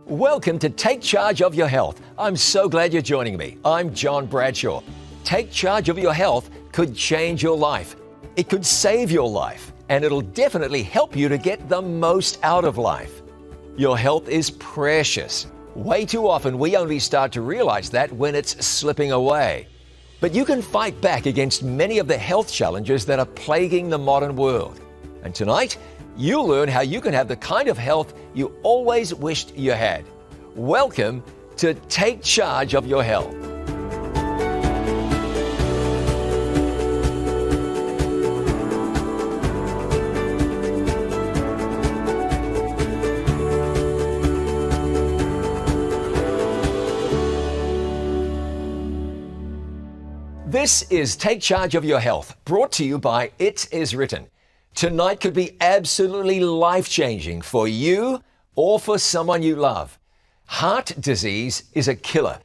Welcome to Take Charge of Your Health. I'm so glad you're joining me. I'm John Bradshaw. Take charge of your health could change your life. It could save your life, and it'll definitely help you to get the most out of life. Your health is precious. Way too often we only start to realize that when it's slipping away. But you can fight back against many of the health challenges that are plaguing the modern world. And tonight, you'll learn how you can have the kind of health you always wished you had. Welcome to Take Charge of Your Health. This is Take Charge of Your Health, brought to you by It Is Written. Tonight could be absolutely life-changing for you or for someone you love. Heart disease is a killer.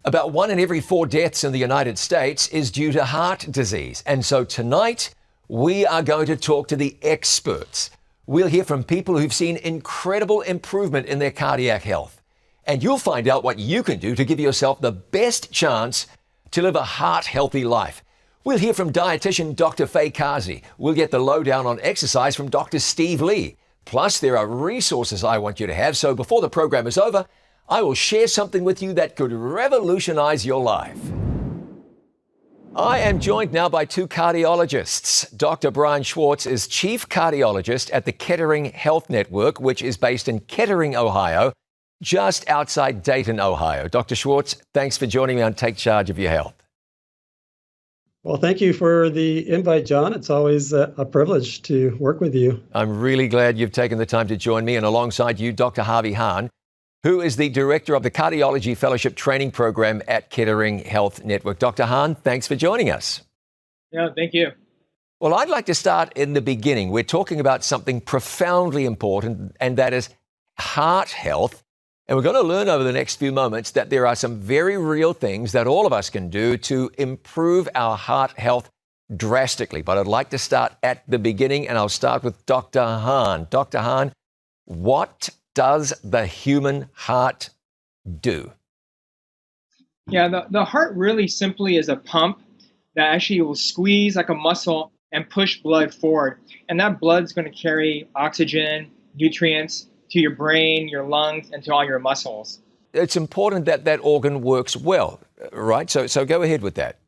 About 1 in every 4 deaths in the United States is due to heart disease. And so tonight, we are going to talk to the experts. We'll hear from people who've seen incredible improvement in their cardiac health. And you'll find out what you can do to give yourself the best chance to live a heart-healthy life. We'll hear from dietitian Dr. Faye Kazi. We'll get the lowdown on exercise from Dr. Steve Lee. Plus, there are resources I want you to have, so before the program is over, I will share something with you that could revolutionize your life. I am joined now by 2 cardiologists. Dr. Brian Schwartz is Chief Cardiologist at the Kettering Health Network, which is based in Kettering, Ohio, just outside Dayton, Ohio. Dr. Schwartz, thanks for joining me on Take Charge of Your Health. Well, thank you for the invite, John. It's always a privilege to work with you. I'm really glad you've taken the time to join me, and alongside you, Dr. Harvey Hahn, who is the Director of the Cardiology Fellowship Training Program at Kettering Health Network. Dr. Hahn, thanks for joining us. Yeah, thank you. Well, I'd like to start in the beginning. We're talking about something profoundly important, and that is heart health. And we're going to learn over the next few moments that there are some very real things that all of us can do to improve our heart health drastically. But I'd like to start at the beginning, and I'll start with Dr. Hahn. Dr. Hahn, what does the human heart do? Yeah, the heart really simply is a pump that actually will squeeze like a muscle and push blood forward. And that blood's going to carry oxygen, nutrients, to your brain, your lungs, and to all your muscles. It's important that that organ works well, right? So go ahead with that.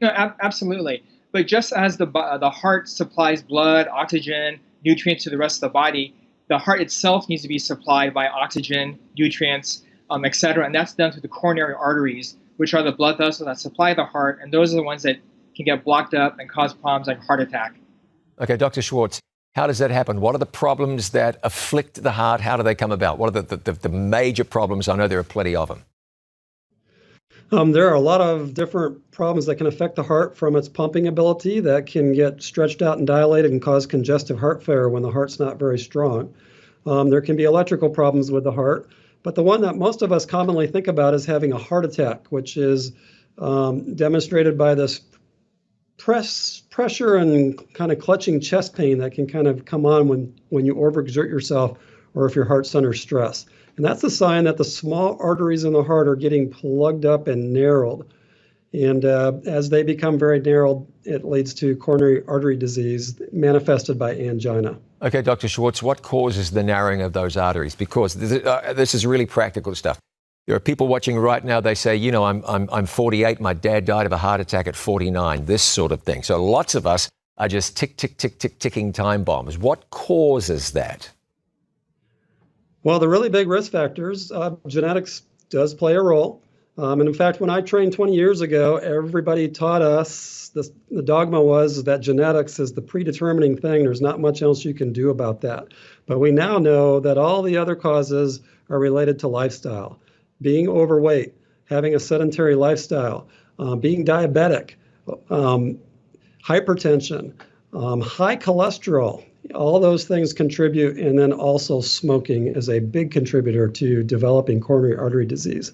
No, absolutely. But just as the heart supplies blood, oxygen, nutrients to the rest of the body, the heart itself needs to be supplied by oxygen, nutrients, et cetera. And that's done through the coronary arteries, which are the blood vessels that supply the heart. And those are the ones that can get blocked up and cause problems like heart attack. Okay, Dr. Schwartz. How does that happen? What are the problems that afflict the heart? How do they come about? What are the major problems? I know there are plenty of them. There are a lot of different problems that can affect the heart, from its pumping ability that can get stretched out and dilated and cause congestive heart failure when the heart's not very strong. There can be electrical problems with the heart, but the one that most of us commonly think about is having a heart attack, which is demonstrated by this pressure and kind of clutching chest pain that can kind of come on when you overexert yourself or if your heart's under stress. And that's a sign that the small arteries in the heart are getting plugged up and narrowed. And as they become very narrowed, it leads to coronary artery disease manifested by angina. Okay, Dr. Schwartz, what causes the narrowing of those arteries? Because this is really practical stuff. There are people watching right now, they say, you know, I'm 48, my dad died of a heart attack at 49, this sort of thing. So lots of us are just ticking time bombs. What causes that? Well, the really big risk factors, genetics does play a role. And in fact, when I trained 20 years ago, everybody taught us, the dogma was that genetics is the predetermining thing. There's not much else you can do about that. But we now know that all the other causes are related to lifestyle. Being overweight, having a sedentary lifestyle, being diabetic, hypertension, high cholesterol, all those things contribute. And then also smoking is a big contributor to developing coronary artery disease.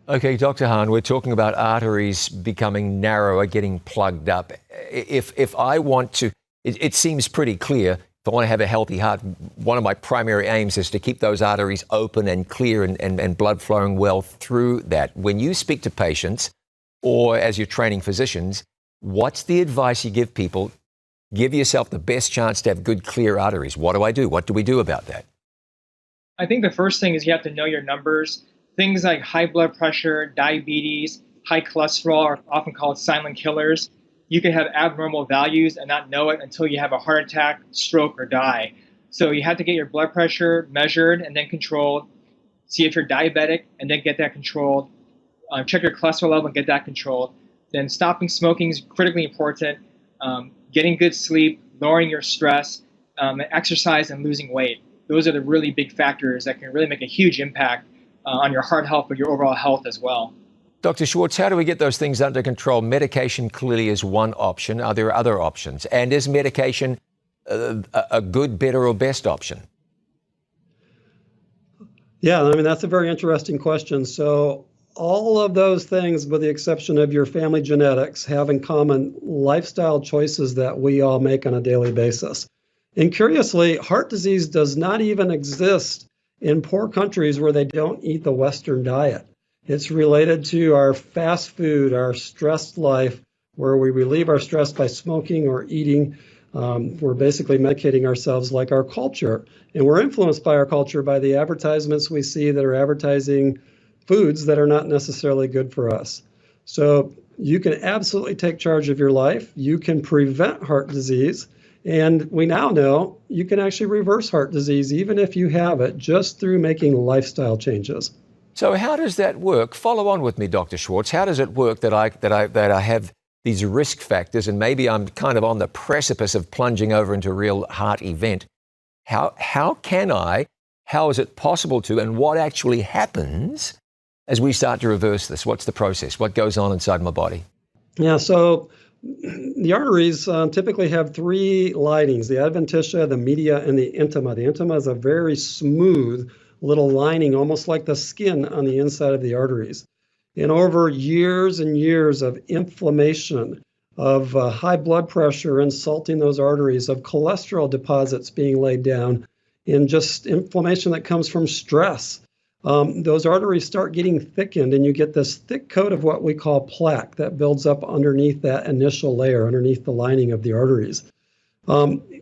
Okay, Dr. Hahn, we're talking about arteries becoming narrower, getting plugged up. If I want to, it seems pretty clear. if I want to have a healthy heart, one of my primary aims is to keep those arteries open and clear and blood flowing well through that. When you speak to patients or as you're training physicians, what's the advice you give people? Give yourself the best chance to have good, clear arteries. What do I do? What do we do about that? I think the first thing is you have to know your numbers. Things like high blood pressure, diabetes, high cholesterol are often called silent killers. You can have abnormal values and not know it until you have a heart attack, stroke, or die. So you have to get your blood pressure measured and then controlled. See if you're diabetic and then get that controlled. Check your cholesterol level and get that controlled. Then stopping smoking is critically important. Getting good sleep, lowering your stress, exercise, and losing weight. Those are the really big factors that can really make a huge impact on your heart health, but your overall health as well. Dr. Schwartz, how do we get those things under control? Medication clearly is one option. Are there other options? And is medication a good, better, or best option? Yeah, I mean, that's a very interesting question. So all of those things, with the exception of your family genetics, have in common lifestyle choices that we all make on a daily basis. And curiously, heart disease does not even exist in poor countries where they don't eat the Western diet. It's related to our fast food, our stressed life, where we relieve our stress by smoking or eating. We're basically medicating ourselves like our culture. And we're influenced by our culture by the advertisements we see that are advertising foods that are not necessarily good for us. So you can absolutely take charge of your life. You can prevent heart disease. And we now know you can actually reverse heart disease even if you have it just through making lifestyle changes. So how does that work? Follow on with me, Dr. Schwartz. How does it work that I have these risk factors and maybe I'm kind of on the precipice of plunging over into a real heart event? How is it possible to, and what actually happens as we start to reverse this? What's the process? What goes on inside my body? Yeah, so the arteries typically have three linings, the adventitia, the media, and the intima. The intima is a very smooth little lining, almost like the skin on the inside of the arteries. And over years and years of inflammation, of high blood pressure insulting those arteries, of cholesterol deposits being laid down, and just inflammation that comes from stress, those arteries start getting thickened, and you get this thick coat of what we call plaque that builds up underneath that initial layer, underneath the lining of the arteries.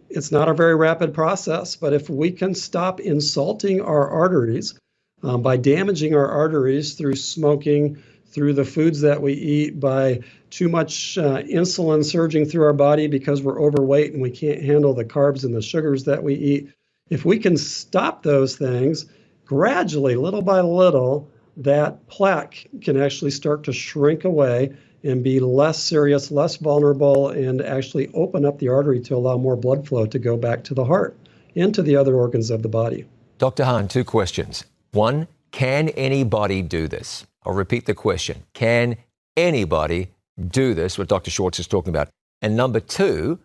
It's not a very rapid process, but if we can stop insulting our arteries by damaging our arteries through smoking, through the foods that we eat, by too much insulin surging through our body because we're overweight and we can't handle the carbs and the sugars that we eat, if we can stop those things, gradually, little by little, that plaque can actually start to shrink away and be less serious, less vulnerable, and actually open up the artery to allow more blood flow to go back to the heart and to the other organs of the body. Dr. Hahn, two questions. One, can anybody do this? I'll repeat the question. Can anybody do this, what Dr. Schwartz is talking about? And number two,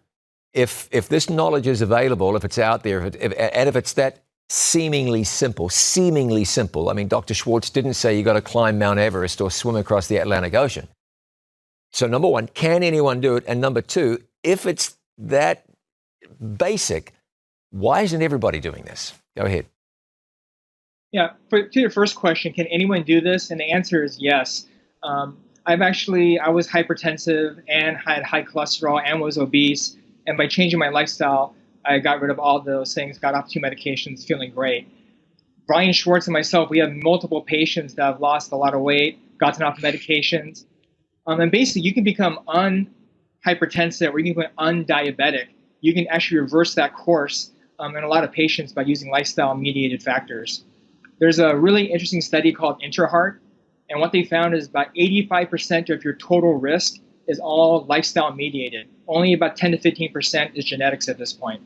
if this knowledge is available, if it's out there, and if it's that seemingly simple, I mean, Dr. Schwartz didn't say you got to climb Mount Everest or swim across the Atlantic Ocean. So number one, can anyone do it? And number two, if it's that basic, why isn't everybody doing this? Go ahead. Yeah, to your first question, can anyone do this? And the answer is yes. I was hypertensive and had high cholesterol and was obese. And by changing my lifestyle, I got rid of all those things, got off 2 medications, feeling great. Brian Schwartz and myself, we have multiple patients that have lost a lot of weight, gotten off medications. And basically, you can become unhypertensive or you can become undiabetic. You can actually reverse that course in a lot of patients by using lifestyle-mediated factors. There's a really interesting study called InterHeart, and what they found is about 85% of your total risk is all lifestyle-mediated. Only about 10 to 15% is genetics at this point.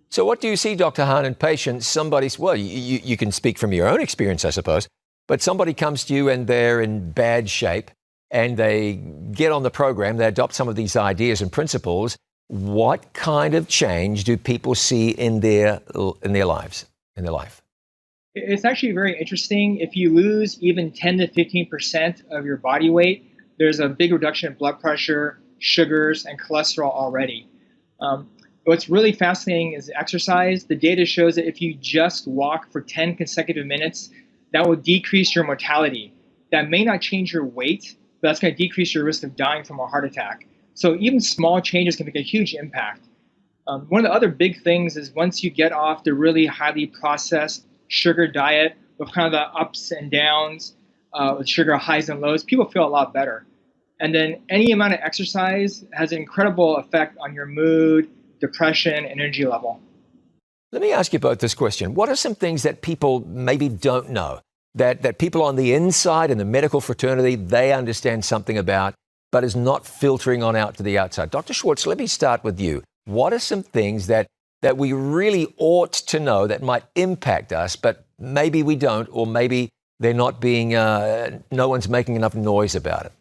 So what do you see, Dr. Hahn, in patients? You can speak from your own experience, I suppose, but somebody comes to you and they're in bad shape and they get on the program, they adopt some of these ideas and principles. What kind of change do people see in their life? It's actually very interesting. If you lose even 10 to 15% of your body weight, there's a big reduction in blood pressure, sugars, and cholesterol already. What's really fascinating is exercise. The data shows that if you just walk for 10 consecutive minutes, that will decrease your mortality. That may not change your weight, but that's going to decrease your risk of dying from a heart attack. So even small changes can make a huge impact. One of the other big things is once you get off the really highly processed sugar diet with kind of the ups and downs, with sugar highs and lows, people feel a lot better. And then any amount of exercise has an incredible effect on your mood, depression, and energy level. Let me ask you both this question. What are some things that people maybe don't know, that people on the inside in the medical fraternity, they understand something about, but is not filtering on out to the outside? Dr. Schwartz, let me start with you. What are some things that we really ought to know that might impact us, but maybe we don't, or maybe they're not being, no one's making enough noise about it?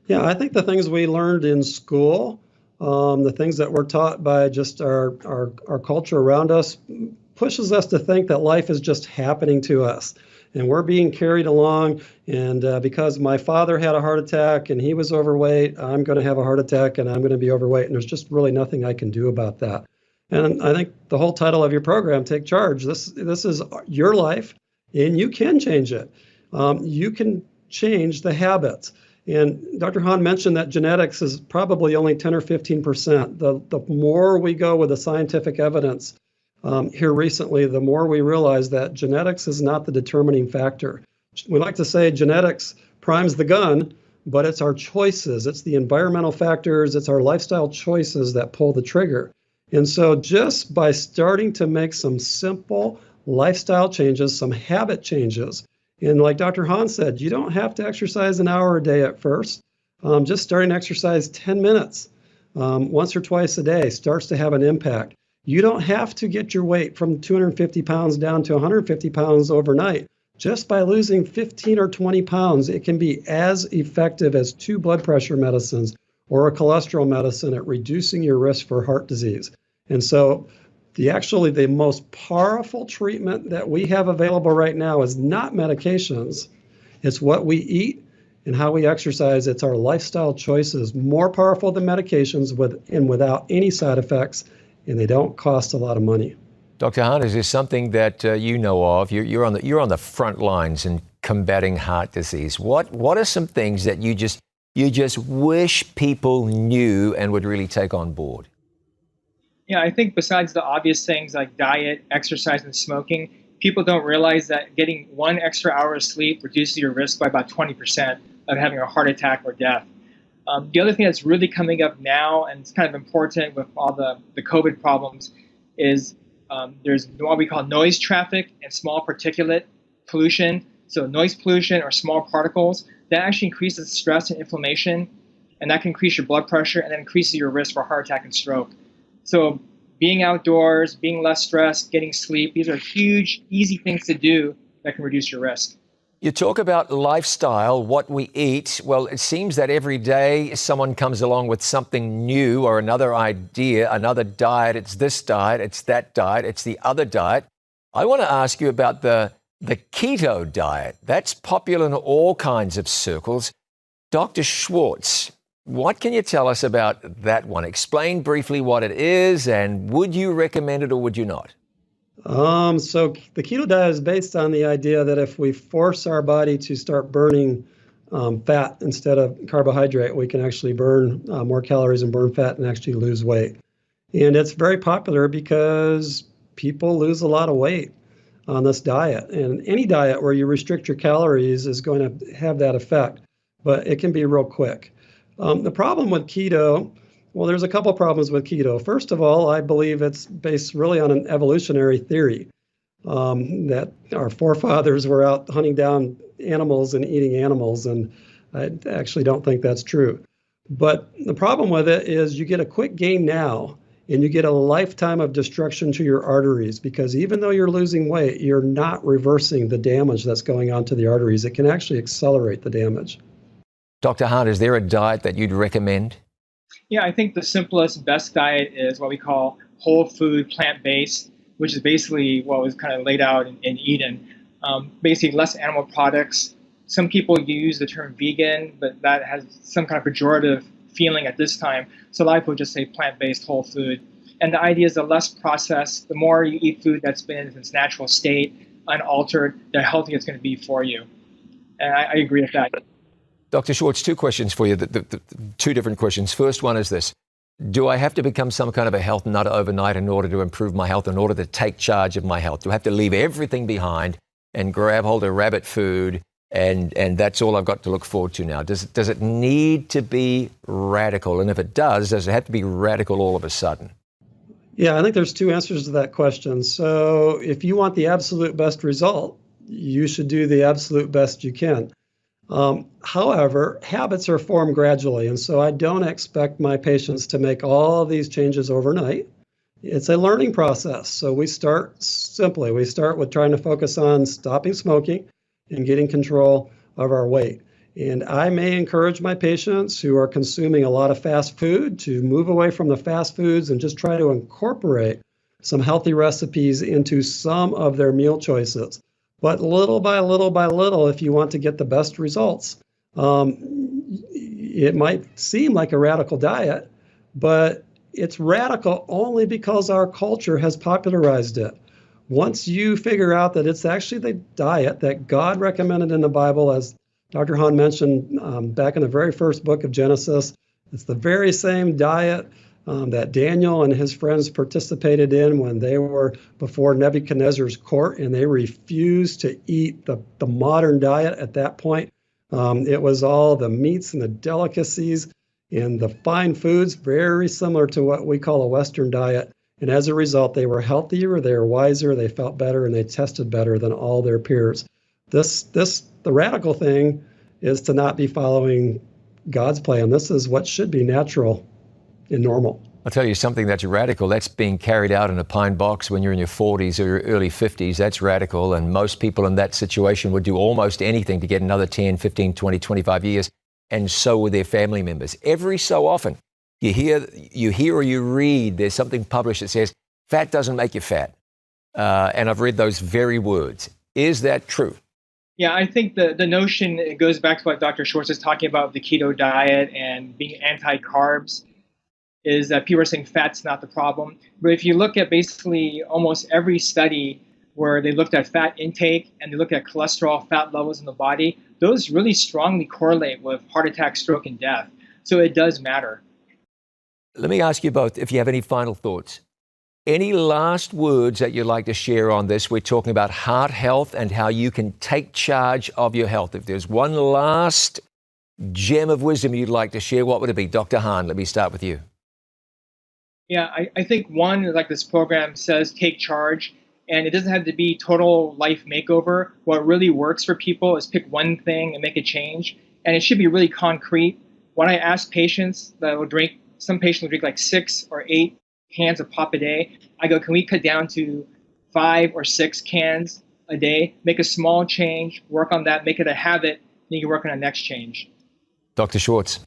Yeah, I think the things we learned in school, the things that we're taught by just our culture around us, pushes us to think that life is just happening to us. And we're being carried along. And because my father had a heart attack and he was overweight, I'm going to have a heart attack and I'm going to be overweight. And there's just really nothing I can do about that. And I think the whole title of your program, Take Charge, this is your life and you can change it. You can change the habits. And Dr. Hahn mentioned that genetics is probably only 10 or 15%. The more we go with the scientific evidence here recently, the more we realize that genetics is not the determining factor. We like to say genetics primes the gun, but it's our choices. It's the environmental factors. It's our lifestyle choices that pull the trigger. And so just by starting to make some simple lifestyle changes, some habit changes, and like Dr. Hahn said, you don't have to exercise an hour a day at first. Just starting to exercise 10 minutes once or twice a day starts to have an impact. You don't have to get your weight from 250 pounds down to 150 pounds overnight. Just by losing 15 or 20 pounds, it can be as effective as 2 blood pressure medicines or a cholesterol medicine at reducing your risk for heart disease. And so the most powerful treatment that we have available right now is not medications. It's what we eat and how we exercise. It's our lifestyle choices, more powerful than medications without any side effects, and they don't cost a lot of money. Dr. Hahn, is there something that you know of? You're on the front lines in combating heart disease. What are some things that you just wish people knew and would really take on board? Yeah, I think besides the obvious things like diet, exercise, and smoking, people don't realize that getting 1 extra hour of sleep reduces your risk by about 20% of having a heart attack or death. The other thing that's really coming up now, and it's kind of important with all the COVID problems, is there's what we call noise traffic and small particulate pollution. So noise pollution or small particles, that actually increases stress and inflammation, and that can increase your blood pressure and then increases your risk for heart attack and stroke. So being outdoors, being less stressed, getting sleep, these are huge, easy things to do that can reduce your risk. You talk about lifestyle, what we eat. Well, it seems that every day someone comes along with something new or another idea, another diet. It's this diet, it's that diet, it's the other diet. I want to ask you about the keto diet. That's popular in all kinds of circles. Dr. Schwartz, what can you tell us about that one? Explain briefly what it is, and would you recommend it or would you not? So the keto diet is based on the idea that if we force our body to start burning fat instead of carbohydrate, we can actually burn more calories and burn fat and actually lose weight. And it's very popular because people lose a lot of weight on this diet. And any diet where you restrict your calories is going to have that effect, but it can be real quick. The problem with keto, well, there's a couple problems with keto. First of all, I believe it's based really on an evolutionary theory that our forefathers were out hunting down animals and eating animals, and I actually don't think that's true. But the problem with it is you get a quick gain now, and you get a lifetime of destruction to your arteries, because even though you're losing weight, you're not reversing the damage that's going on to the arteries. It can actually accelerate the damage. Dr. Hahn, is there a diet that you'd recommend? Yeah, I think the simplest, best diet is what we call whole food, plant-based, which is basically what was kind of laid out in Eden. Basically, less animal products. Some people use the term vegan, but that has some kind of pejorative feeling at this time. So a lot of people just say plant-based, whole food. And the idea is the less processed, the more you eat food that's been in its natural state, unaltered, the healthier it's going to be for you. And I agree with that. Dr. Schwartz, two questions for you, two different questions. First one is this. Do I have to become some kind of a health nut overnight in order to improve my health, in order to take charge of my health? Do I have to leave everything behind and grab hold of rabbit food and that's all I've got to look forward to now? Does it need to be radical? And if it does it have to be radical all of a sudden? Yeah, I think there's two answers to that question. So if you want the absolute best result, you should do the absolute best you can. However, habits are formed gradually, and so I don't expect my patients to make all of these changes overnight. It's a learning process. So we start simply. We start with trying to focus on stopping smoking and getting control of our weight. And I may encourage my patients who are consuming a lot of fast food to move away from the fast foods and just try to incorporate some healthy recipes into some of their meal choices. But little by little by little, if you want to get the best results, it might seem like a radical diet, but it's radical only because our culture has popularized it. Once you figure out that it's actually the diet that God recommended in the Bible, as Dr. Hahn mentioned back in the very first book of Genesis, it's the very same diet that Daniel and his friends participated in when they were before Nebuchadnezzar's court, and they refused to eat the modern diet at that point. It was all the meats and the delicacies and the fine foods, very similar to what we call a Western diet. And as a result, they were healthier, they were wiser, they felt better, and they tested better than all their peers. The radical thing is to not be following God's plan. This is what should be natural and normal. I'll tell you something that's radical. That's being carried out in a pine box when you're in your 40s or your early 50s. That's radical. And most people in that situation would do almost anything to get another 10, 15, 20, 25 years. And so would their family members. Every so often, you hear or you read, there's something published that says, fat doesn't make you fat. And I've read those very words. Is that true? Yeah, I think the notion, it goes back to what Dr. Schwartz is talking about, the keto diet and being anti-carbs, is that people are saying fat's not the problem. But if you look at basically almost every study where they looked at fat intake and they look at cholesterol, fat levels in the body, those really strongly correlate with heart attack, stroke, and death. So it does matter. Let me ask you both if you have any final thoughts. Any last words that you'd like to share on this? We're talking about heart health and how you can take charge of your health. If there's one last gem of wisdom you'd like to share, what would it be? Dr. Hahn, let me start with you. Yeah, I think one, like this program says, take charge. And it doesn't have to be total life makeover. What really works for people is pick one thing and make a change. And it should be really concrete. When I ask patients that will drink, some patients will drink like 6 or 8 cans of pop a day. I go, can we cut down to 5 or 6 cans a day? Make a small change, work on that, make it a habit, then you can work on a next change. Dr. Schwartz.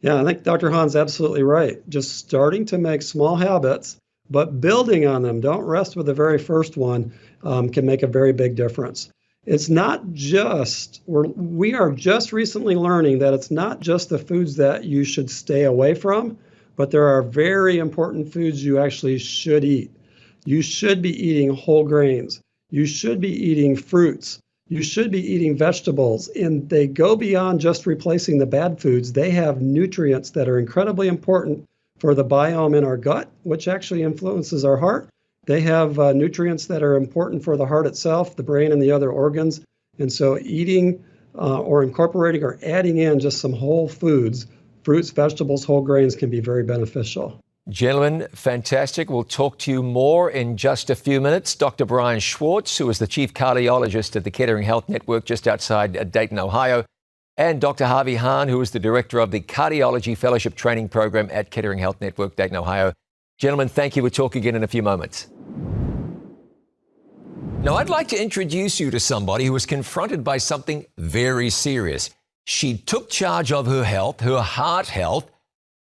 Yeah, I think Dr. Hahn's absolutely right. Just starting to make small habits, but building on them, don't rest with the very first one, can make a very big difference. It's not just, we are just recently learning that it's not just the foods that you should stay away from, but there are very important foods you actually should eat. You should be eating whole grains. You should be eating fruits. You should be eating vegetables. And they go beyond just replacing the bad foods. They have nutrients that are incredibly important for the biome in our gut, which actually influences our heart. They have nutrients that are important for the heart itself, the brain, and the other organs. And so eating or incorporating or adding in just some whole foods, fruits, vegetables, whole grains, can be very beneficial. Gentlemen, fantastic. We'll talk to you more in just a few minutes. Dr. Brian Schwartz, who is the chief cardiologist at the Kettering Health Network just outside Dayton, Ohio, and Dr. Harvey Hahn, who is the director of the Cardiology Fellowship Training Program at Kettering Health Network, Dayton, Ohio. Gentlemen, thank you. We'll talk again in a few moments. Now, I'd like to introduce you to somebody who was confronted by something very serious. She took charge of her health, her heart health,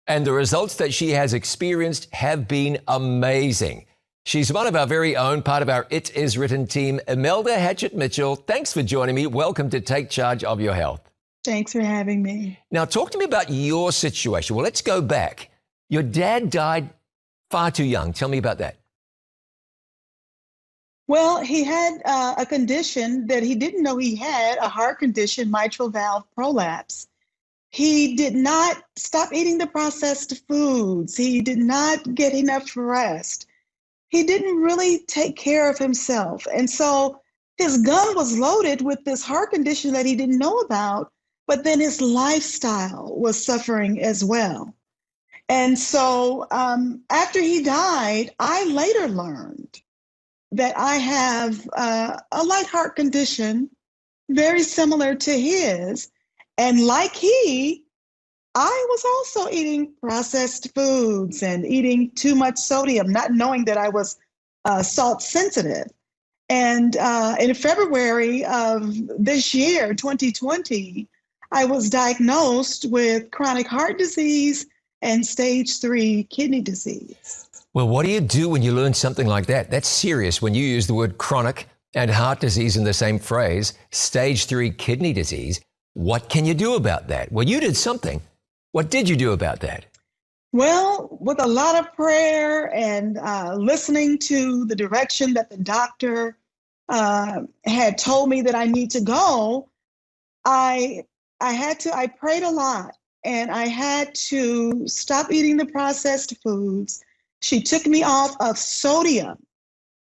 and the results that she has experienced have been amazing. She's one of our very own, part of our It Is Written team, Imelda Hatchett-Mitchell. Thanks for joining me. Welcome to Take Charge of Your Health. Thanks for having me. Now, talk to me about your situation. Well, let's go back. Your dad died far too young. Tell me about that. Well, he had a condition that he didn't know he had, a heart condition, mitral valve prolapse. He did not stop eating the processed foods. He did not get enough rest. He didn't really take care of himself. And so his gun was loaded with this heart condition that he didn't know about, but then his lifestyle was suffering as well. And so after he died, I later learned that I have a light heart condition very similar to his. And like I was also eating processed foods and eating too much sodium, not knowing that I was salt sensitive. And in February of this year, 2020, I was diagnosed with chronic heart disease and stage 3 kidney disease. Well, what do you do when you learn something like that? That's serious when you use the word chronic and heart disease in the same phrase, stage 3 kidney disease. What can you do about that? Well, you did something. What did you do about that? Well, with a lot of prayer and listening to the direction that the doctor had told me that I need to go, I prayed a lot, and I had to stop eating the processed foods. She took me off of sodium.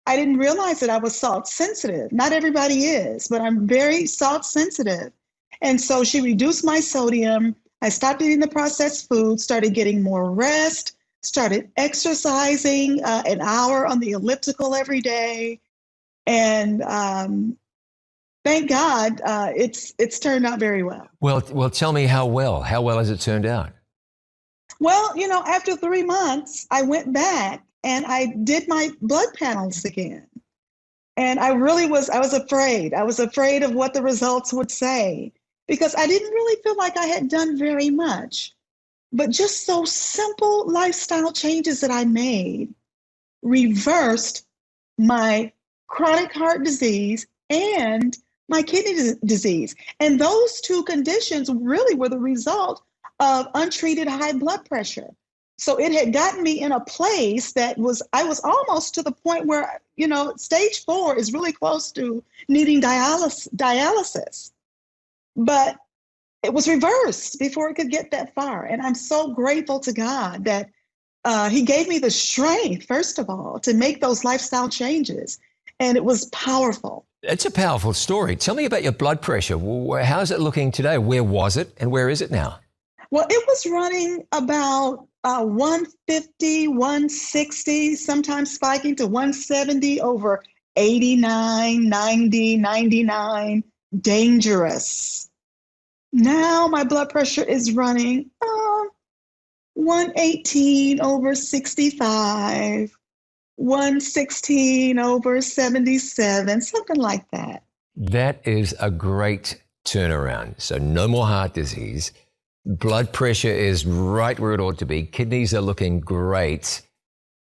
I didn't realize that I was salt sensitive. Not everybody is, but I'm very salt sensitive. And so she reduced my sodium. I stopped eating the processed foods, started getting more rest, started exercising an hour on the elliptical every day. And thank God it's turned out very well. Well, tell me how well has it turned out? Well, after 3 months, I went back and I did my blood panels again. And I was afraid. I was afraid of what the results would say because I didn't really feel like I had done very much. But just those simple lifestyle changes that I made reversed my chronic heart disease and my kidney disease. And those two conditions really were the result of untreated high blood pressure. So it had gotten me in a place that I was almost to the point where, stage 4 is really close to needing dialysis. But it was reversed before it could get that far. And I'm so grateful to God that he gave me the strength, first of all, to make those lifestyle changes. And it was powerful. It's a powerful story. Tell me about your blood pressure. How's it looking today? Where was it and where is it now? Well, it was running about 150, 160, sometimes spiking to 170 over 89, 90, 99, dangerous. Now my blood pressure is running 118 over 65, 116 over 77, something like that. That is a great turnaround. So no more heart disease. Blood pressure is right where it ought to be. Kidneys are looking great.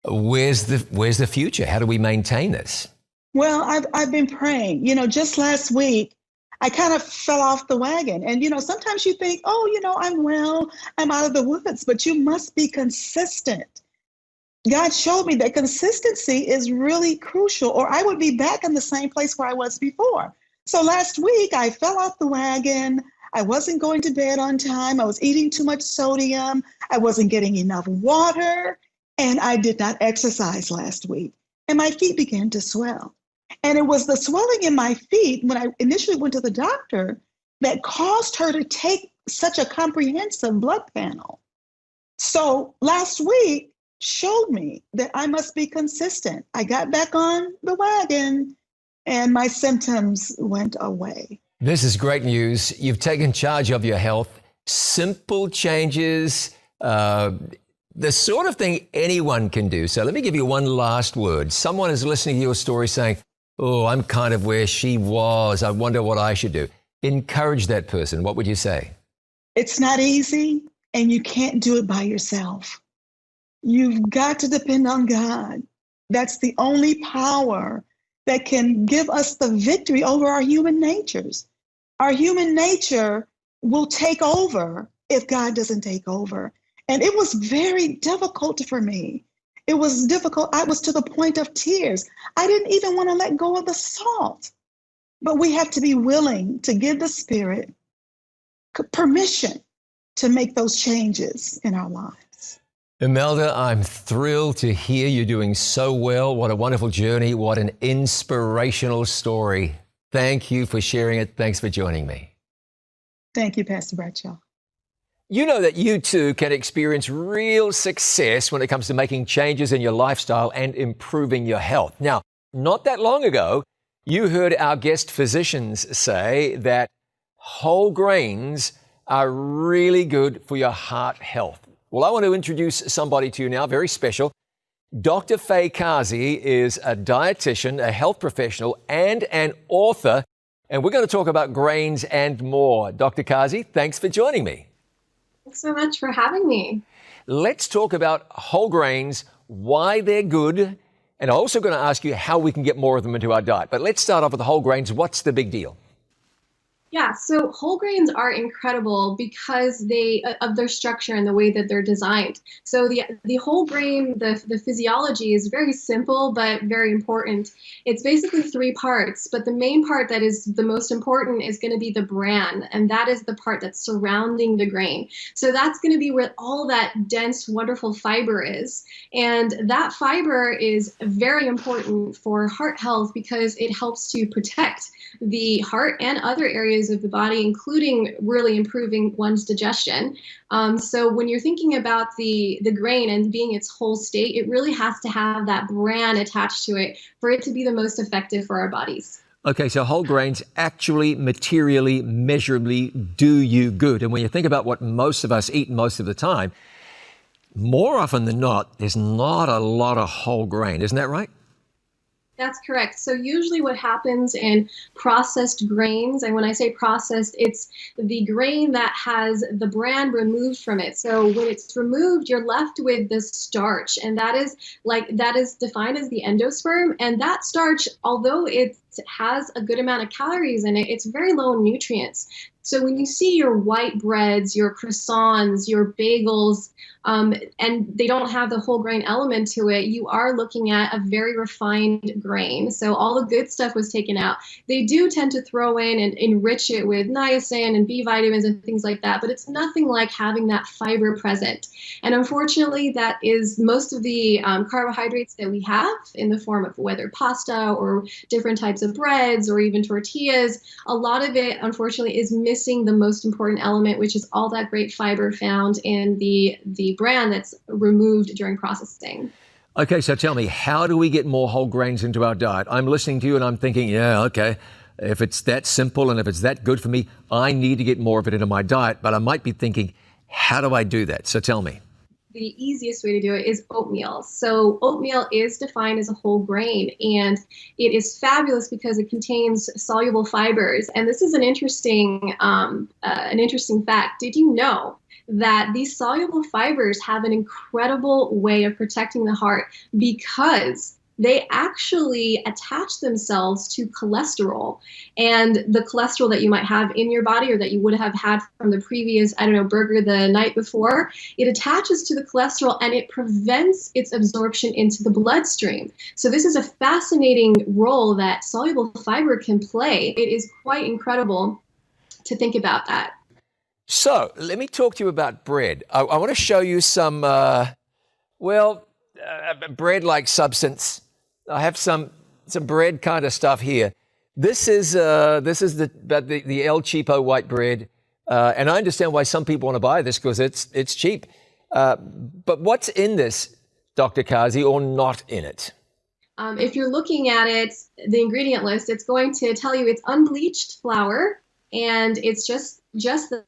Where's the future? How do we maintain this? Well, I've been praying. Just last week, I kind of fell off the wagon. And, sometimes you think, I'm well, I'm out of the woods, but you must be consistent. God showed me that consistency is really crucial, or I would be back in the same place where I was before. So last week, I fell off the wagon. I wasn't going to bed on time. I was eating too much sodium. I wasn't getting enough water. And I did not exercise last week. And my feet began to swell. And it was the swelling in my feet when I initially went to the doctor that caused her to take such a comprehensive blood panel. So last week showed me that I must be consistent. I got back on the wagon and my symptoms went away. This is great news. You've taken charge of your health. Simple changes, the sort of thing anyone can do. So let me give you one last word. Someone is listening to your story saying, oh, I'm kind of where she was. I wonder what I should do. Encourage that person. What would you say? It's not easy, and you can't do it by yourself. You've got to depend on God. That's the only power that can give us the victory over our human natures. Our human nature will take over if God doesn't take over. And it was very difficult for me. It was difficult. I was to the point of tears. I didn't even want to let go of the salt. But we have to be willing to give the Spirit permission to make those changes in our lives. Imelda, I'm thrilled to hear you're doing so well. What a wonderful journey. What an inspirational story. Thank you for sharing it. Thanks for joining me. Thank you, Pastor Bradshaw. You know that you too can experience real success when it comes to making changes in your lifestyle and improving your health. Now, not that long ago, you heard our guest physicians say that whole grains are really good for your heart health. Well, I want to introduce somebody to you now, very special. Dr. Faye Kazi is a dietitian, a health professional, and an author, and we're going to talk about grains and more. Dr. Kazi, thanks for joining me. Thanks so much for having me. Let's talk about whole grains, why they're good, and I'm also going to ask you how we can get more of them into our diet. But let's start off with the whole grains. What's the big deal? Yeah, so whole grains are incredible because of their structure and the way that they're designed. So the whole grain, the physiology is very simple but very important. It's basically three parts, but the main part that is the most important is going to be the bran, and that is the part that's surrounding the grain. So that's going to be where all that dense, wonderful fiber is. And that fiber is very important for heart health because it helps to protect the heart and other areas of the body, including really improving one's digestion. So when you're thinking about the grain and being its whole state, it really has to have that bran attached to it for it to be the most effective for our bodies. Okay, so whole grains actually, materially, measurably do you good. And when you think about what most of us eat most of the time, more often than not, there's not a lot of whole grain. Isn't that right? That's correct. So usually what happens in processed grains, and when I say processed, it's the grain that has the bran removed from it. So when it's removed, you're left with the starch, and that is defined as the endosperm. And that starch, although it has a good amount of calories in it, it's very low in nutrients. So when you see your white breads, your croissants, your bagels, and they don't have the whole grain element to it, you are looking at a very refined grain. So all the good stuff was taken out. They do tend to throw in and enrich it with niacin and B vitamins and things like that, but it's nothing like having that fiber present. And unfortunately, that is most of the carbohydrates that we have in the form of whether pasta or different types of breads or even tortillas. A lot of it, unfortunately, is missing the most important element, which is all that great fiber found in the bran that's removed during processing. Okay, so tell me, how do we get more whole grains into our diet? I'm listening to you and I'm thinking, yeah, okay, if it's that simple and if it's that good for me, I need to get more of it into my diet. But I might be thinking, how do I do that? So tell me. The easiest way to do it is oatmeal. So oatmeal is defined as a whole grain, and it is fabulous because it contains soluble fibers. And this is an interesting fact. Did you know that these soluble fibers have an incredible way of protecting the heart because they actually attach themselves to cholesterol, and the cholesterol that you might have in your body or that you would have had from the previous, burger the night before, it attaches to the cholesterol and it prevents its absorption into the bloodstream. So this is a fascinating role that soluble fiber can play. It is quite incredible to think about that. So let me talk to you about bread. I want to show you some, bread-like substance. I have some bread kind of stuff here. This is the El Cheapo white bread, and I understand why some people want to buy this because it's cheap. But what's in this, Dr. Kazi, or not in it? If you're looking at it, the ingredient list, it's going to tell you it's unbleached flour, and it's just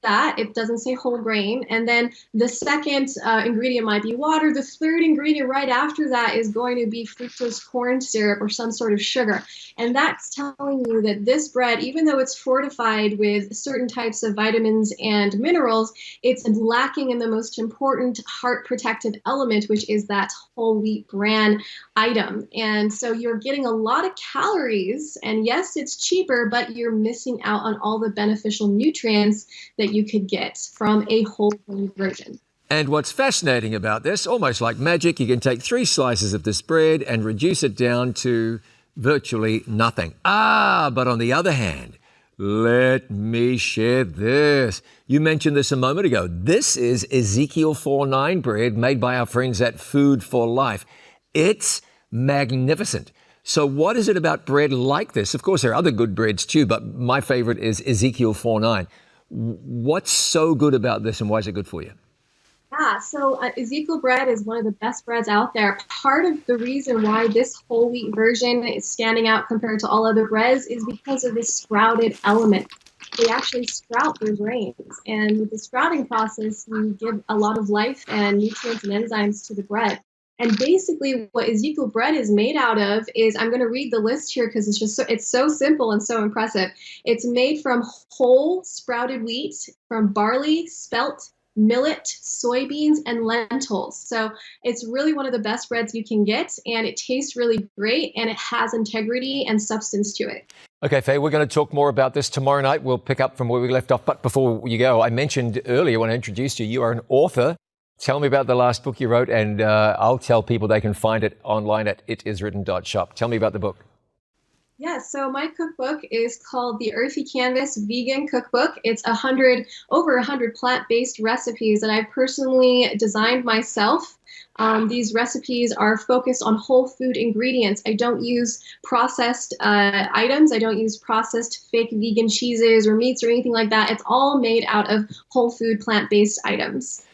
that. It doesn't say whole grain. And then the second ingredient might be water. The third ingredient right after that is going to be fructose corn syrup or some sort of sugar. And that's telling you that this bread, even though it's fortified with certain types of vitamins and minerals, it's lacking in the most important heart protective element, which is that whole wheat bran item. And so you're getting a lot of calories, and yes, it's cheaper, but you're missing out on all the beneficial nutrients that you could get from a whole grain version. And what's fascinating about this, almost like magic, you can take 3 slices of this bread and reduce it down to virtually nothing. But on the other hand, let me share this. You mentioned this a moment ago. This is Ezekiel 4:9 bread made by our friends at Food for Life. It's magnificent. So what is it about bread like this? Of course, there are other good breads too, but my favorite is Ezekiel 4:9. What's so good about this and why is it good for you? Yeah, so Ezekiel bread is one of the best breads out there. Part of the reason why this whole wheat version is standing out compared to all other breads is because of this sprouted element. They actually sprout their grains. And with the sprouting process, you give a lot of life and nutrients and enzymes to the bread. And basically what Ezekiel bread is made out of is, I'm going to read the list here because it's so simple and so impressive. It's made from whole sprouted wheat, from barley, spelt, millet, soybeans, and lentils. So it's really one of the best breads you can get, and it tastes really great, and it has integrity and substance to it. Okay, Faye, we're going to talk more about this tomorrow night. We'll pick up from where we left off. But before you go, I mentioned earlier when I introduced you, you are an author. Tell me about the last book you wrote, and I'll tell people they can find it online at itiswritten.shop. Tell me about the book. Yeah, so my cookbook is called the Earthy Canvas Vegan Cookbook. It's over 100 plant-based recipes that I've personally designed myself. These recipes are focused on whole food ingredients. I don't use processed items. I don't use processed fake vegan cheeses or meats or anything like that. It's all made out of whole food plant-based items.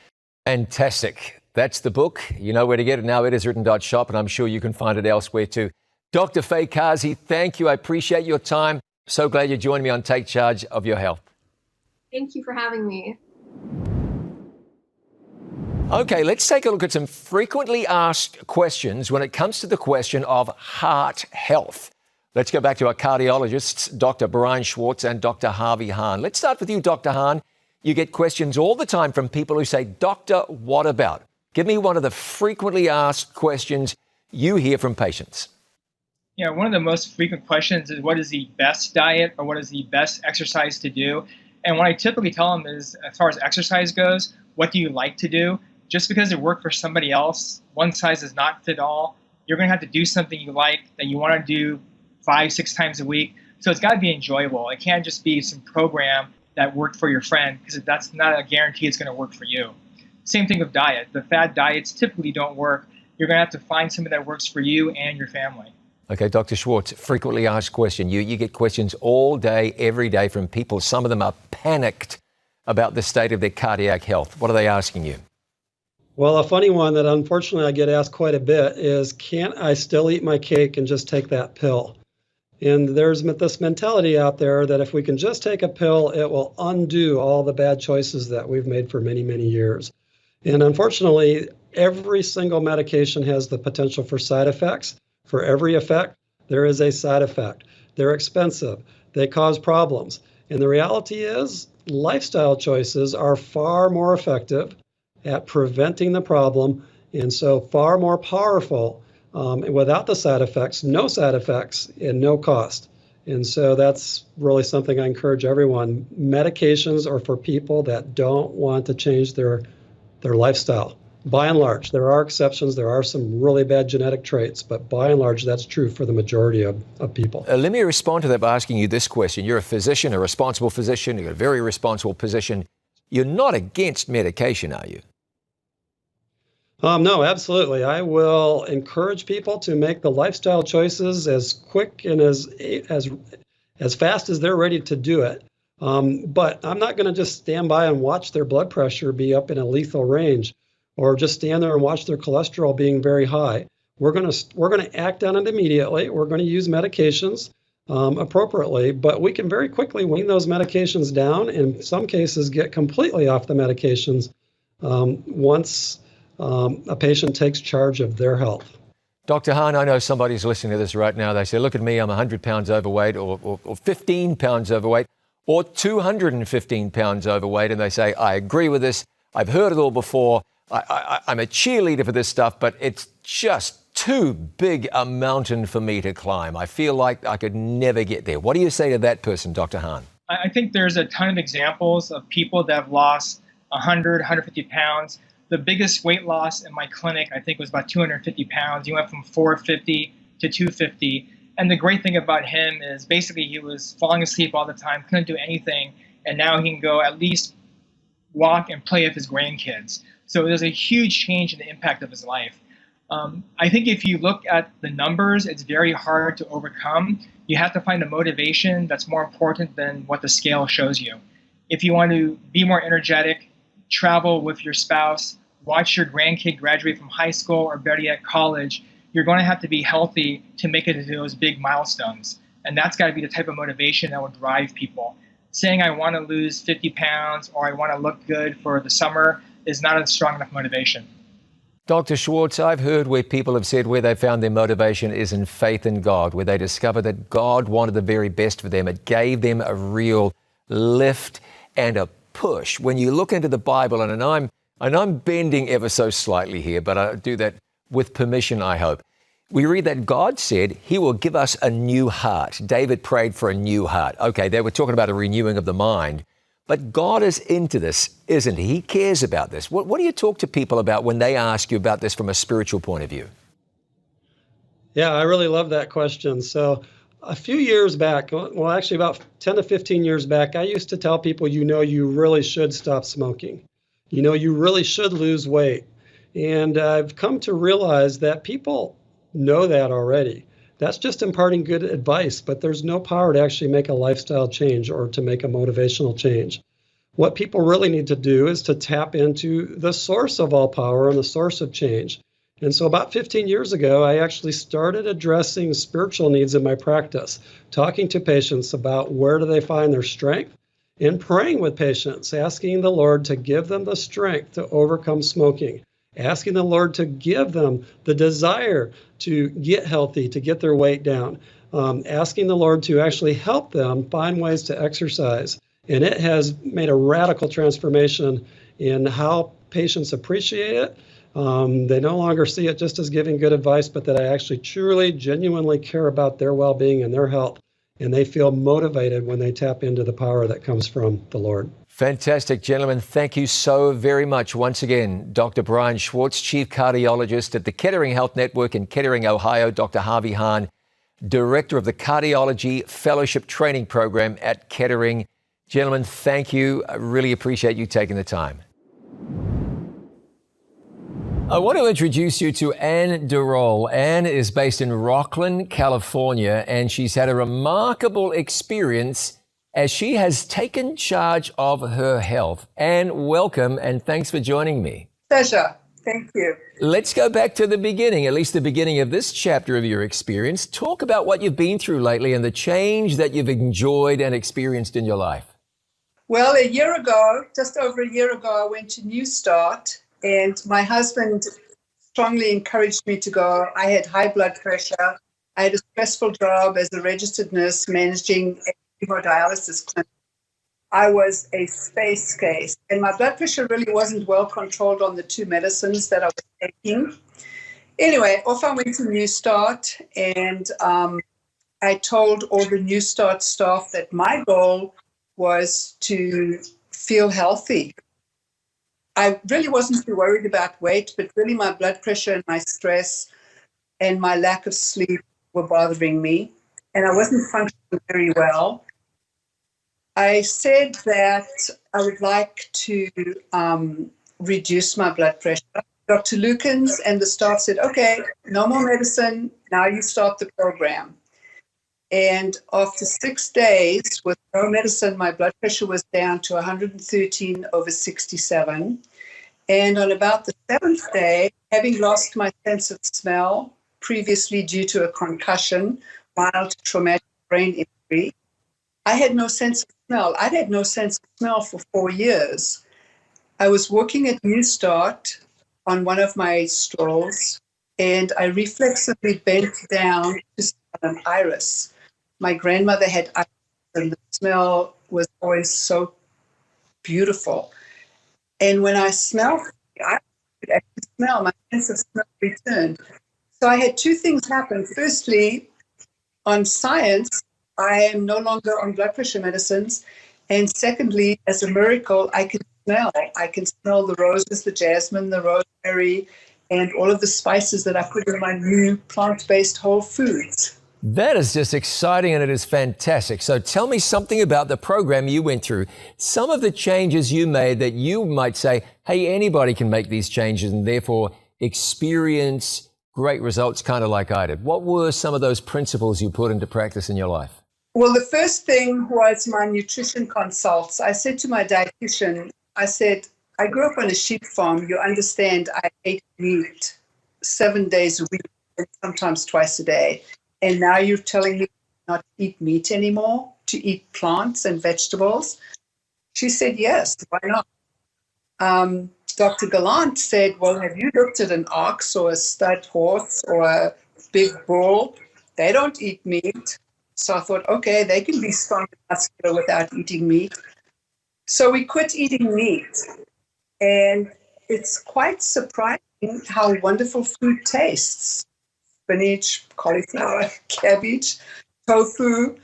Fantastic. That's the book. You know where to get it now, itiswritten.shop, and I'm sure you can find it elsewhere too. Dr. Faye Kazi, thank you. I appreciate your time. So glad you joined me on Take Charge of Your Health. Thank you for having me. Okay, let's take a look at some frequently asked questions when it comes to the question of heart health. Let's go back to our cardiologists, Dr. Brian Schwartz and Dr. Harvey Hahn. Let's start with you, Dr. Hahn. You get questions all the time from people who say, Doctor, what about? Give me one of the frequently asked questions you hear from patients. Yeah, one of the most frequent questions is what is the best diet or what is the best exercise to do? And what I typically tell them is, as far as exercise goes, what do you like to do? Just because it worked for somebody else, one size does not fit all. You're going to have to do something you like that you want to do 5-6 times a week. So it's got to be enjoyable. It can't just be some program that worked for your friend, because that's not a guarantee it's going to work for you. Same thing with diet. The fad diets typically don't work. You're going to have to find something that works for you and your family. Okay, Dr. Schwartz, frequently asked question. You get questions all day, every day from people. Some of them are panicked about the state of their cardiac health. What are they asking you? Well, a funny one that unfortunately I get asked quite a bit is, can't I still eat my cake and just take that pill? And there's this mentality out there that if we can just take a pill, it will undo all the bad choices that we've made for many, many years. And unfortunately, every single medication has the potential for side effects. For every effect, there is a side effect. They're expensive. They cause problems. And the reality is, lifestyle choices are far more effective at preventing the problem, and so far more powerful without the side effects, no side effects, and no cost. And so that's really something I encourage everyone. Medications are for people that don't want to change their lifestyle. By and large, there are exceptions. There are some really bad genetic traits, but by and large, that's true for the majority of people. Let me respond to that by asking you this question. You're a physician, a responsible physician. You've got a very responsible position. You're not against medication, are you? No, absolutely. I will encourage people to make the lifestyle choices as quick and as fast as they're ready to do it. But I'm not going to just stand by and watch their blood pressure be up in a lethal range, or just stand there and watch their cholesterol being very high. We're going to act on it immediately. We're going to use medications appropriately, but we can very quickly wean those medications down. In some cases, get completely off the medications once a patient takes charge of their health. Dr. Hahn, I know somebody's listening to this right now. They say, look at me, I'm 100 pounds overweight or 15 pounds overweight or 215 pounds overweight. And they say, I agree with this. I've heard it all before. I'm a cheerleader for this stuff, but it's just too big a mountain for me to climb. I feel like I could never get there. What do you say to that person, Dr. Hahn? I think there's a ton of examples of people that have lost 100, 150 pounds the biggest weight loss in my clinic, I think, was about 250 pounds. He went from 450 to 250. And the great thing about him is basically he was falling asleep all the time, couldn't do anything. And now he can go at least walk and play with his grandkids. So there's a huge change in the impact of his life. I think if you look at the numbers, it's very hard to overcome. You have to find a motivation that's more important than what the scale shows you. If you want to be more energetic, travel with your spouse, watch your grandkid graduate from high school or better yet college, you're going to have to be healthy to make it into those big milestones. And that's got to be the type of motivation that will drive people. Saying I want to lose 50 pounds or I want to look good for the summer is not a strong enough motivation. Dr. Schwartz, I've heard where people have said where they found their motivation is in faith in God, where they discovered that God wanted the very best for them. It gave them a real lift and a push. When you look into the Bible, and I'm bending ever so slightly here, but I do that with permission, I hope. We read that God said he will give us a new heart. David prayed for a new heart. Okay, they were talking about a renewing of the mind. But God is into this, isn't he? He cares about this. What do you talk to people about when they ask you about this from a spiritual point of view? Yeah, I really love that question. So a few years back, well, actually about 10 to 15 years back, I used to tell people, you really should stop smoking. You really should lose weight. And I've come to realize that people know that already. That's just imparting good advice, but there's no power to actually make a lifestyle change or to make a motivational change. What people really need to do is to tap into the source of all power and the source of change. And so about 15 years ago, I actually started addressing spiritual needs in my practice, talking to patients about where do they find their strength, and praying with patients, asking the Lord to give them the strength to overcome smoking, asking the Lord to give them the desire to get healthy, to get their weight down, asking the Lord to actually help them find ways to exercise. And it has made a radical transformation in how patients appreciate it. They no longer see it just as giving good advice, but that I actually truly, genuinely care about their well-being and their health. And they feel motivated when they tap into the power that comes from the Lord. Fantastic, gentlemen. Thank you so very much. Once again, Dr. Brian Schwartz, Chief Cardiologist at the Kettering Health Network in Kettering, Ohio. Dr. Harvey Hahn, Director of the Cardiology Fellowship Training Program at Kettering. Gentlemen, thank you. I really appreciate you taking the time. I want to introduce you to Anne Durrell. Anne is based in Rocklin, California, and she's had a remarkable experience as she has taken charge of her health. Anne, welcome, and thanks for joining me. Pleasure. Thank you. Let's go back to the beginning, at least the beginning of this chapter of your experience. Talk about what you've been through lately and the change that you've enjoyed and experienced in your life. Well, a year ago, just over a year ago, I went to New Start, and my husband strongly encouraged me to go. I had high blood pressure. I had a stressful job as a registered nurse managing a hemodialysis clinic. I was a space case, and my blood pressure really wasn't well controlled on the two medicines that I was taking. Anyway, off I went to New Start, and I told all the New Start staff that my goal was to feel healthy. I really wasn't too worried about weight, but really my blood pressure and my stress and my lack of sleep were bothering me, and I wasn't functioning very well. I said that I would like to reduce my blood pressure. Dr. Lukens and the staff said, okay, no more medicine, now you start the program. And after 6 days with no medicine, my blood pressure was down to 113/67. And on about the 7th day, having lost my sense of smell, previously due to a concussion, mild traumatic brain injury, I had no sense of smell. I'd had no sense of smell for 4 years. I was working at New Start on one of my strolls, and I reflexively bent down to smell an iris. My grandmother had iris, and the smell was always so beautiful. And when I smelled, I could actually smell, my sense of smell returned. So I had two things happen. Firstly, on science, I am no longer on blood pressure medicines. And secondly, as a miracle, I could smell. I can smell the roses, the jasmine, the rosemary, and all of the spices that I put in my new plant-based whole foods. That is just exciting, and it is fantastic. So tell me something about the program you went through. Some of the changes you made that you might say, hey, anybody can make these changes and therefore experience great results, kind of like I did. What were some of those principles you put into practice in your life? Well, the first thing was my nutrition consults. I said to my dietitian, I said, I grew up on a sheep farm. You understand, I ate meat 7 days a week, and sometimes twice a day. And now you're telling me not to eat meat anymore, to eat plants and vegetables? She said, yes, why not? Dr. Gallant said, well, have you looked at an ox or a stud horse or a big bull? They don't eat meat. So I thought, okay, they can be strong and muscular without eating meat. So we quit eating meat. And it's quite surprising how wonderful food tastes. Spinach, cauliflower, cabbage, tofu.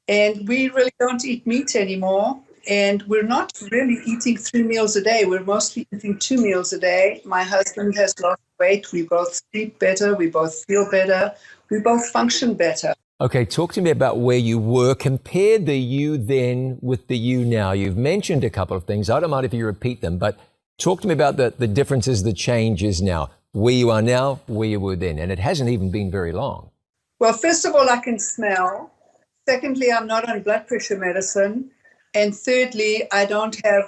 And we really don't eat meat anymore. And we're not really eating 3 meals a day. We're mostly eating 2 meals a day. My husband has lost weight. We both sleep better. We both feel better. We both function better. Okay, talk to me about where you were. Compare the you then with the you now. You've mentioned a couple of things. I don't mind if you repeat them, but talk to me about the differences, the changes now. Where you are now, where you were then. And it hasn't even been very long. Well, first of all, I can smell. Secondly, I'm not on blood pressure medicine. And thirdly, I don't have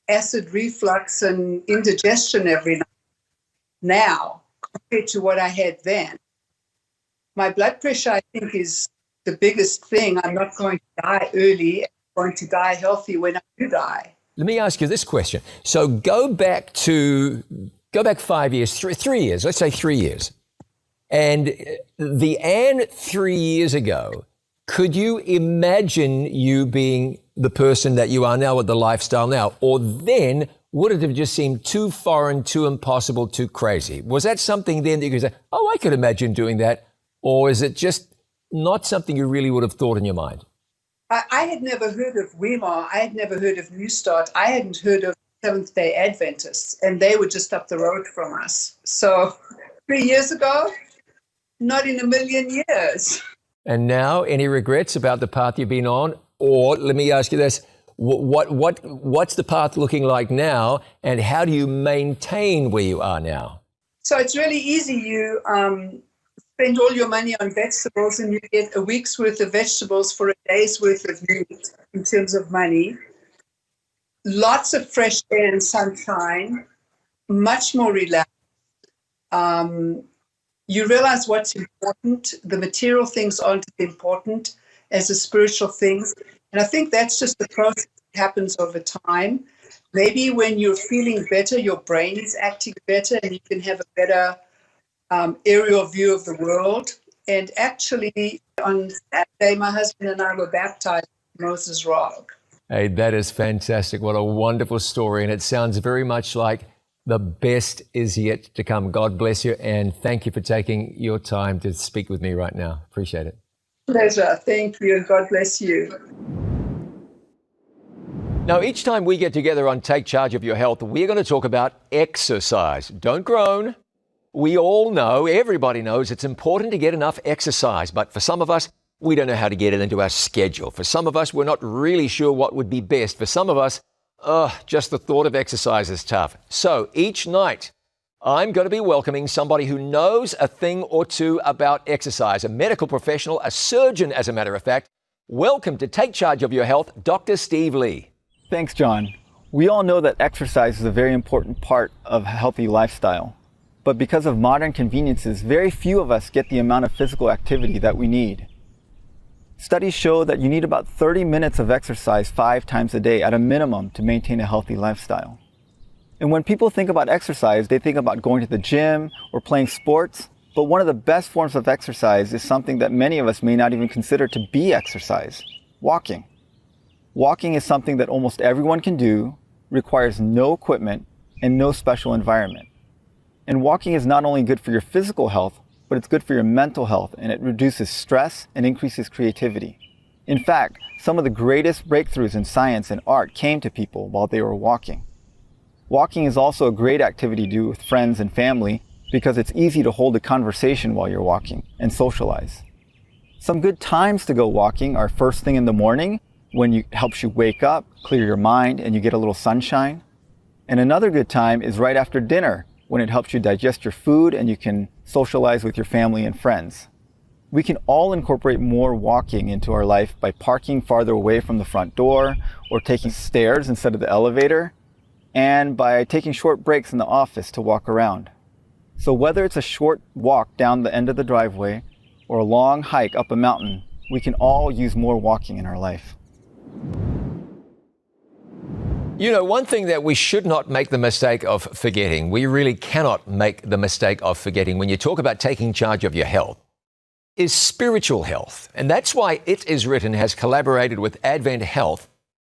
acid reflux and indigestion every night now compared to what I had then. My blood pressure, I think, is the biggest thing. I'm not going to die early. I'm going to die healthy when I do die. Let me ask you this question. So go back 5 years, 3 years, let's say 3 years. And the Anne 3 years ago, could you imagine you being the person that you are now with the lifestyle now? Or then would it have just seemed too foreign, too impossible, too crazy? Was that something then that you could say, oh, I could imagine doing that? Or is it just not something you really would have thought in your mind? I had never heard of Weimar. I had never heard of New Start. I hadn't heard of Seventh-day Adventists, and they were just up the road from us. So 3 years ago, not in a million years. And now, any regrets about the path you've been on? Or let me ask you this, what's the path looking like now, and how do you maintain where you are now? So it's really easy. You spend all your money on vegetables and you get a week's worth of vegetables for a day's worth of meat in terms of money. Lots of fresh air and sunshine, much more relaxed. You realize what's important. The material things aren't as important as the spiritual things. And I think that's just the process that happens over time. Maybe when you're feeling better, your brain is acting better and you can have a better aerial view of the world. And actually, on Saturday, my husband and I were baptized in Moses Rock. Hey, that is fantastic. What a wonderful story. And it sounds very much like the best is yet to come. God bless you. And thank you for taking your time to speak with me right now. Appreciate it. Pleasure. Thank you. And God bless you. Now, each time we get together on Take Charge of Your Health, we're going to talk about exercise. Don't groan. We all know, everybody knows, it's important to get enough exercise. But for some of us, we don't know how to get it into our schedule. For some of us, we're not really sure what would be best. For some of us, just the thought of exercise is tough. So each night, I'm going to be welcoming somebody who knows a thing or two about exercise, a medical professional, a surgeon, as a matter of fact. Welcome to Take Charge of Your Health, Dr. Steve Lee. Thanks, John. We all know that exercise is a very important part of a healthy lifestyle. But because of modern conveniences, very few of us get the amount of physical activity that we need. Studies show that you need about 30 minutes of exercise 5 times a day at a minimum to maintain a healthy lifestyle. And when people think about exercise, they think about going to the gym or playing sports. But one of the best forms of exercise is something that many of us may not even consider to be exercise: walking. Walking is something that almost everyone can do, requires no equipment and no special environment. And walking is not only good for your physical health, but it's good for your mental health, and it reduces stress and increases creativity. In fact, Some of the greatest breakthroughs in science and art came to people while they were walking. Walking is also a great activity to do with friends and family because it's easy to hold a conversation while you're walking and socialize. Some good times to go walking are first thing in the morning when it helps you wake up, clear your mind, and you get a little sunshine. And another good time is right after dinner when it helps you digest your food and you can socialize with your family and friends. We can all incorporate more walking into our life by parking farther away from the front door or taking stairs instead of the elevator, and by taking short breaks in the office to walk around. So whether it's a short walk down the end of the driveway or a long hike up a mountain, we can all use more walking in our life. You know, one thing that we should not make the mistake of forgetting, we really cannot make the mistake of forgetting when you talk about taking charge of your health, is spiritual health. And that's why It Is Written has collaborated with Advent Health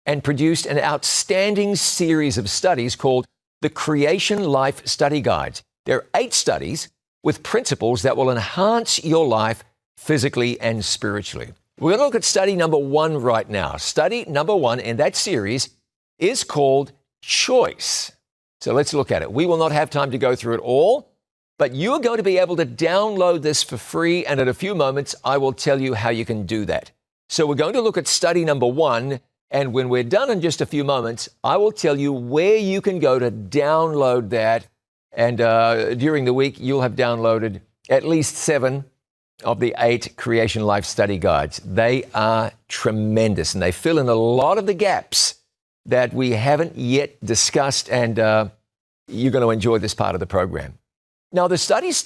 and produced an outstanding series of studies called the Creation Life Study Guides. There are 8 studies with principles that will enhance your life physically and spiritually. We're going to look at study number 1 right now. Study number 1 in that series is called Choice. So let's look at it. We will not have time to go through it all, but you're going to be able to download this for free, and in a few moments, I will tell you how you can do that. So we're going to look at study number 1, and when we're done in just a few moments, I will tell you where you can go to download that, and during the week, you'll have downloaded at least 7 of the 8 Creation Life Study Guides. They are tremendous, and they fill in a lot of the gaps that we haven't yet discussed, and you're going to enjoy this part of the program. Now, the studies